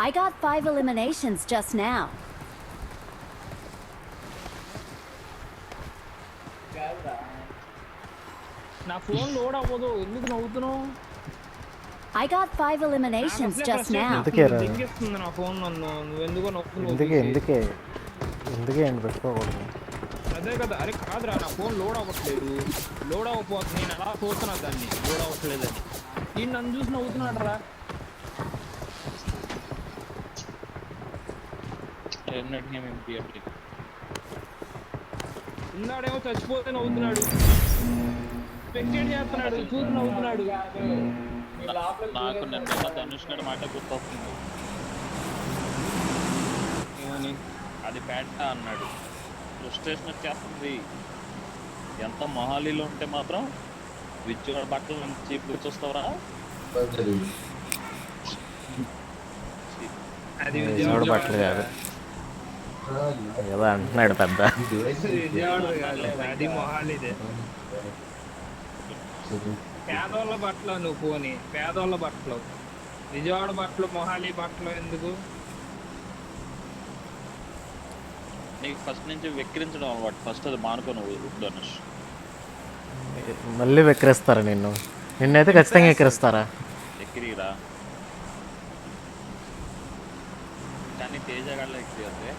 I got 5 eliminations just now. నా phone load అవ్వదు, ఎందుకు నవ్వుతున్నావు? I got 5 eliminations just now. దింగేస్తుంది నా ఫోన్ నన్ను, నువ్వెందుకో నవ్వుతున్నావు? ఎందుకే ఏంటి పెట్టుకోకూడదు? అదే కదా. అరే కాదురా, నా ఫోన్ లోడ్ అవ్వట్లేదు, లోడ్ అవ్వకపోతుంది. నేను అలా చూస్తున్నా దాన్ని, లోడ్ అవ్వట్లేదని. ఈ నన్ను చూసి నవ్వుతున్నాడు రా. ఉన్నాడేమో చచ్చిపోతే నవ్వుతున్నాడు, స్పెక్టేట్ చేస్తున్నాడు, చూసి నవ్వుతున్నాడు. నాకు నిన్న ధనుష్ గడి మాట గుర్తొస్తుంది. ఏమని? అది పేట అన్నాడు. ఫ్రస్ట్రేషన్ వచ్చేస్తుంది. ఎంత మొహాలీలో ఉంటే మాత్రం విజయవాడ బట్టల నుంచి గుర్తొస్తావరా? అది విజయవాడ బట్టలు కాదు ఏదో అంటున్నాడు పెద్ద. అది మొహాలిదే. పేదోళ్ళ బట్టలు నువ్వు పోని, పేదోళ్ళ బట్టలు. విజయవాడ బట్టలు, మొహాలి బట్టలు ఎందుకు? నీకు ఫస్ట్ నుంచి వెక్కిరించడం అలవాటు. ఫస్ట్ అది మానుకో నువ్వు ధనుష్. మళ్ళీ వెక్కిరిస్తారా నిన్నైతే ఖచ్చితంగా ఎక్కిరిస్తారా? ఎక్కిరిరా కానీ తేజగాళ్ళ ఎక్కిరి అంటే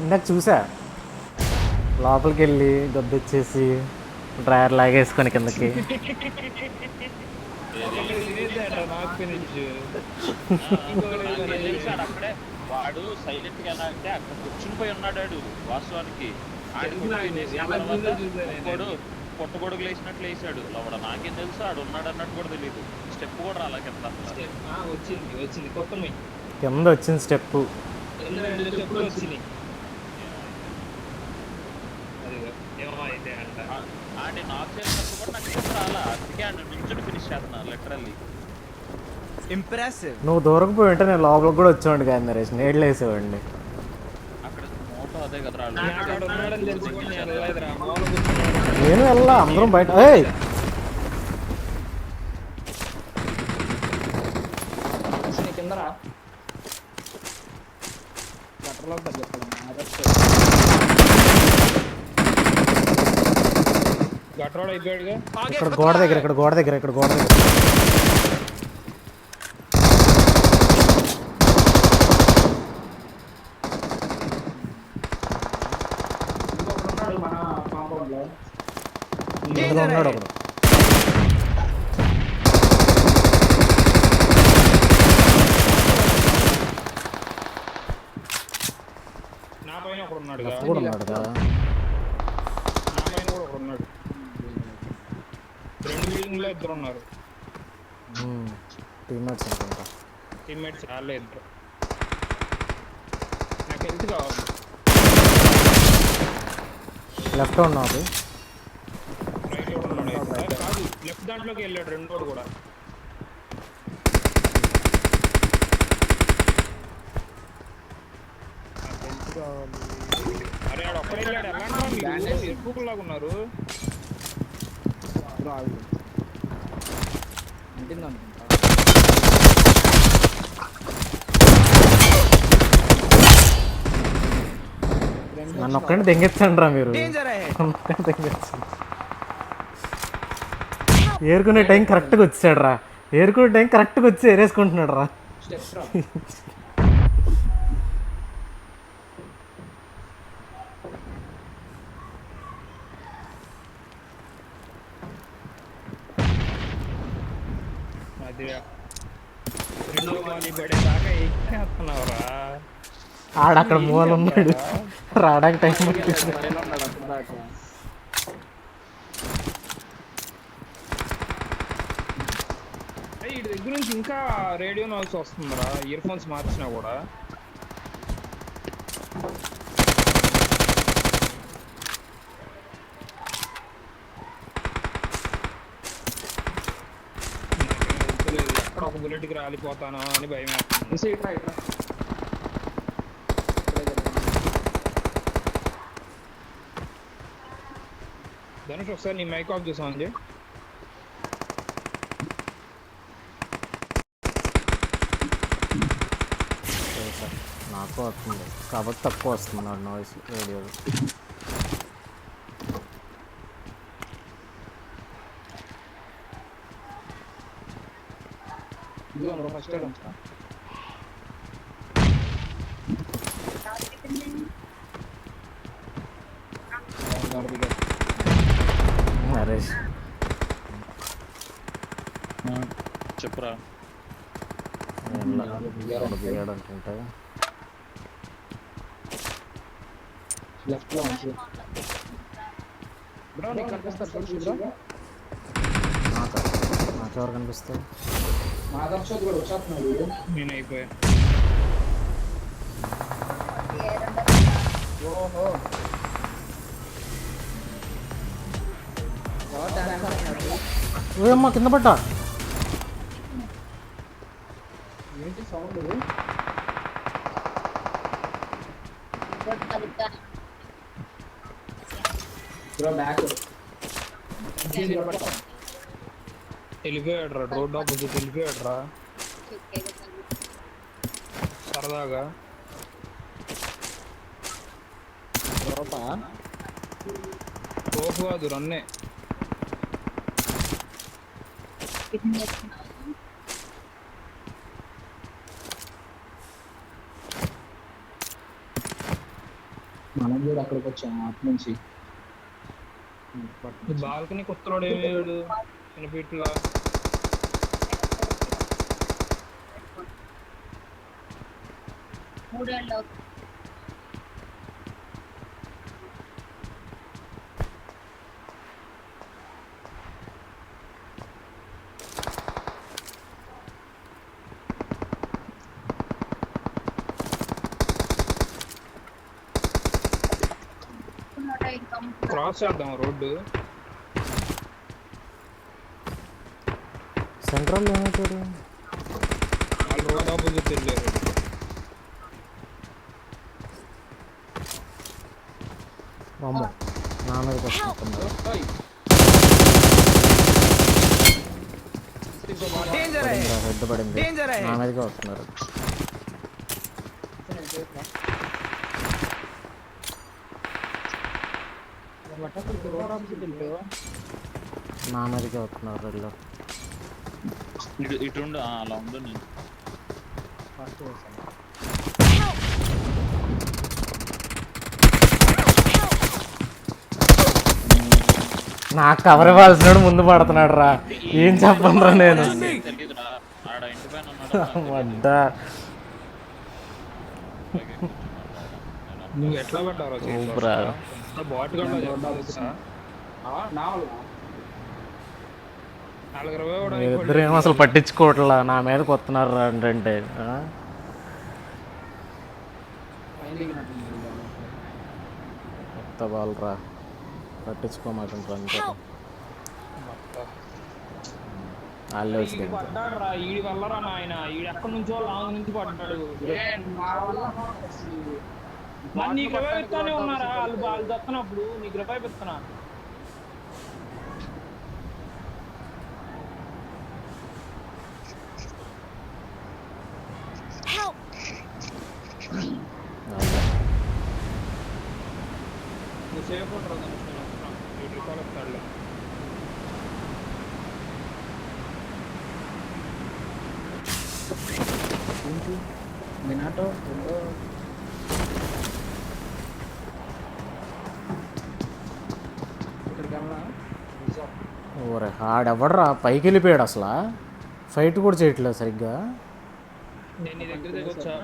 ఇందాక చూసా, లోపలికి వెళ్ళి దొబ్బిచ్చేసి డ్రైవర్ లాగేసుకొని కిందకి. అక్కడే వాడు సైలెంట్ గా అంటే అక్కడ కూర్చుని పోయి ఉన్నాడు వాస్తవానికి. పొట్టగొడుగులు వేసినట్లు వేసాడు లోపల. నాకేం తెలుసు ఆడు ఉన్నాడు అన్నట్టు కూడా తెలియదు. స్టెప్ కూడా రాలే కింద. వచ్చింది కొత్త కింద వచ్చింది స్టెప్. వచ్చినాయి. ఆడి నాకు చేసినప్పుడు కూడా నాకు ఏం రాలా. అందుకే ఆడు నిల్చొని ఫినిష్ చేస్తున్నా లిటరల్లీ. ఇంప్రెసివ్. నువ్వు దూరకు పోయి ఉంటే నేను లోపలికి కూడా వచ్చేవాడి కాదు నరేష్, నీళ్ళు వేసేవాడిని. అక్కడ మోటో అదే కదా. నేను వెళ్ళా, అందరం బయట. కిందరా గట్రోడ్ అయిపోయాడుగా. ఇక్కడ గోడ దగ్గర ఇక్కడ గోడ దగ్గర. ఇందులో ఉన్నాడు ఒకడు. నా పైన ఒకడు ఉన్నాడు, కూడా ఉన్నాడు కదా. నా పైన కూడా ఒకడు ఉన్నాడు. 2 బిల్డింగ్ లో ఇద్దరు ఉన్నారు. టీమ్మేట్స్ అనుకుంటా. టీమ్మేట్స్ చాలా ఇద్దరు. నాకు హెల్త్ కావాలి. లెఫ్ట్ ఉన్నాడు, రైట్ లో ఉన్నాడు. కాదు, లెఫ్ట్ దాంట్లోకి వెళ్ళాడు రెండోడు కూడా. నాకు హెల్త్ కావాలి. అరే ఆడు ఒక్కడే వెళ్ళాడు. ఎలా ఎక్కువలాగా ఉన్నారు. నన్ను ఒక్కడిని తెంగెచ్చండి రా మీరు. ఏరుకునే టైం కరెక్ట్గా వచ్చాడు రా. ఏరుకునే టైం కరెక్ట్గా వచ్చి ఏరేసుకుంటున్నాడు రా. ఆడక్కడ మూల ఉన్నాడు, రావడానికి టైం పడుతుంది. వీడి దగ్గర నుంచి ఇంకా రేడియో నాయిస్ వస్తుందిరా, ఇయర్ ఫోన్స్ మార్చినా కూడా. ఎక్కడ ఒక బుల్లెట్కి రాలిపోతానో అని భయం వేస్తుంది. ధనుష్ ఒకసారి నీ మైక్ ఆఫ్ చేసాను అండి. నాకు వస్తుంది కాబట్టి తక్కువ వస్తుంది నాయిస్ రేడియో. ఫస్ట్ నరేష్ చెప్పురా. దిగాడు అనుకుంటా. లెఫ్ట్ లో బ్రో నీకు కనిపిస్తారు చూడు బ్రో. నాకెవరు కనిపిస్తాయి? మాధవ్ కూడా వచ్చేస్తున్నాడు. నేను అయిపోయా. ఓహో ఏమ్మా కింద పడ్డా. ఏంటి సౌండ్? బ్రో బ్యాక్ వెళ్ళిపోయాడు రా. రోడ్ ఆపోజిట్ వెళ్ళిపోయాడు రా సరదాగా. తోపు కాదు రన్నే. మనం కూడా అక్కడికి వచ్చాము అటు నుంచి. బాల్కనీ కొత్తలోడు ఏమేడు చిన్నపీట్లా. క్రాస్ చేద్దాం రోడ్డు. సెంట్రల్ ఏమవుతాడు? వాళ్ళు రోడ్ ఆపోజిట్ వెళ్ళారు. అమ్మ నా మీదకి వస్తున్నారు. హెడ్ పడింది. నా మీదకే వస్తున్నారు. నా మీదకే వస్తున్నారు రెడ్లో. ఇటు అలా ఉండు. నేను నాకు కవర్ ఇవ్వాల్సినాడు ముందు పడుతున్నాడు రా. ఏం చెప్పనురా నేను. తెలీదురా, ఆడ ఇంటి పైన ఉన్నాడు. వడ్డా నువ్వు ఎట్లా పడ్డావు? బాట్ ఇద్దరు ఏమో అసలు పట్టించుకోవట్లా. నా మీదకి వస్తున్నారు రా అంటే కొత్త బాల్ రా, పట్టించుకోమాకంటారు అంతే. వాళ్ళే వచ్చి పడ్డాడు రా. ఈడి వల్ల రా నాయన. ఈడు ఎక్కడి నుంచో లాంగ్ నుంచి పడ్డాడు. నీకు రివైవ్ ఇస్తానే ఉన్నారా వాళ్ళు దత్తనప్పుడు? నీకు రివైవ్ ఇస్తున్నా. నువ్వు సేఫ్ ఉంటారు రూపాయలు వస్తాడులే. మినాటో ఓరే ఆడెవడరా పైకి వెళ్ళిపోయాడు. అసలు ఫైట్ కూడా చేయట్లేదు సరిగ్గా. నేను నీ దగ్గర దిగొచ్చా?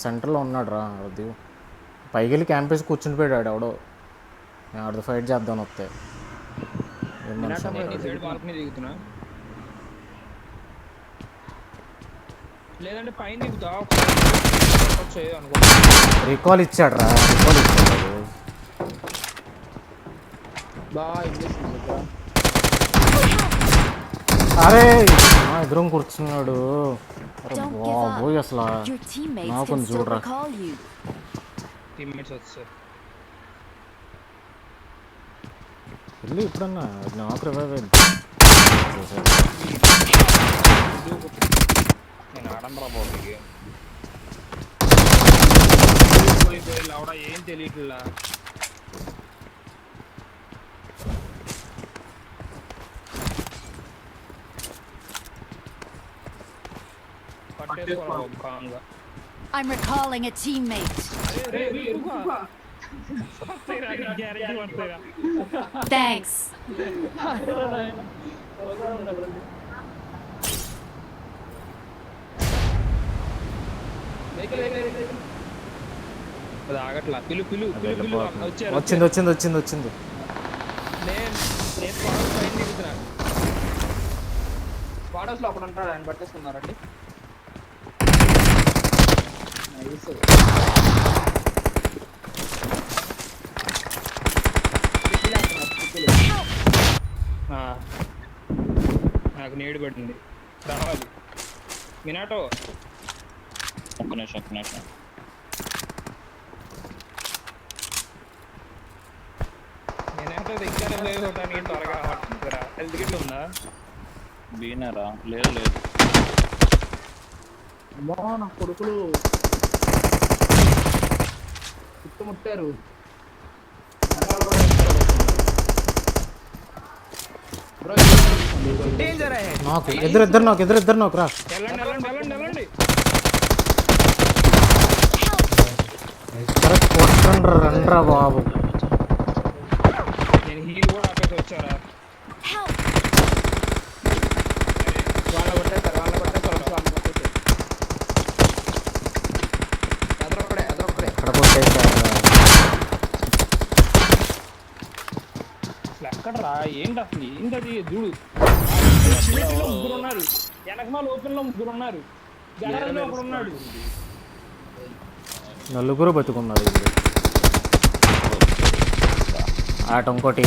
సెంటర్లో ఉన్నాడు రా. అది పైకి వెళ్ళి క్యాంపేసి కూర్చునిపోయాడు ఎవడో. ఆడితో ఫైట్ చేద్దామని వస్తే బాల్కనీ దిగుతున్నా, లేదంటే పైన దిగుతా. రికాల్ ఇచ్చాడు రా. రికాల్ ఇచ్చాడు. అరే ఎదురు కూర్చున్నాడు. బాబోయ్ అసలు నాకు చూడరా. వెళ్ళి ఇప్పుడన్నా నాకు రివైవ్ అయింది. నేను ఆడంబరా బాబు అయిపోయి లవడా ఏం తెలియట్లా. పట్టేసుకోవాలి బాబు కామ్గా. I'm recalling a teammate. Thanks. అది ఆగట్లా. పిలు పిలు అది పిలు పిలు వెళ్ళిపోతుంది. వచ్చారు. వచ్చింది వచ్చింది వచ్చింది వచ్చింది. నేను స్క్వాడ్ పైన దిగుతున్నా. స్క్వాడ్ హౌస్ లో అక్కడ ఉంటాడు, ఆయన పట్టేస్తున్నారండి. నైస్. నాకు నీడు పడింది, రావాలి మినాటో. ఒక్క నిమిషం. నేనంటే దగ్గర లేకపోవడానికి త్వరగా హెల్త్ కిట్ ఉందా? బీనరా? లేదు. అమ్మో నా కొడుకులు చుట్టుముట్టారు. Danger ahead. నాకు ఎదురిద్దరు నాకు రా. వెళ్ళండి. కరెక్ట్ కొట్టండి రండ్రా బాబు. నేను హీల్ కూడా ఆపేసి వచ్చారా? Help. వాళ్ళ కొట్టేస్తారు. ఎదరొక్కడే. ఎక్కడ కొట్టేసారా? ఎక్కడరా? ఏంటది చూడు. ముగ్గురు ఉన్నారు, వెనకమాల ఓపెన్ లో ముగ్గురు ఉన్నారు, గడలో ఒకడు ఉన్నాడు. నలుగురు బతుకున్నారు. ఆట ఇంకోటి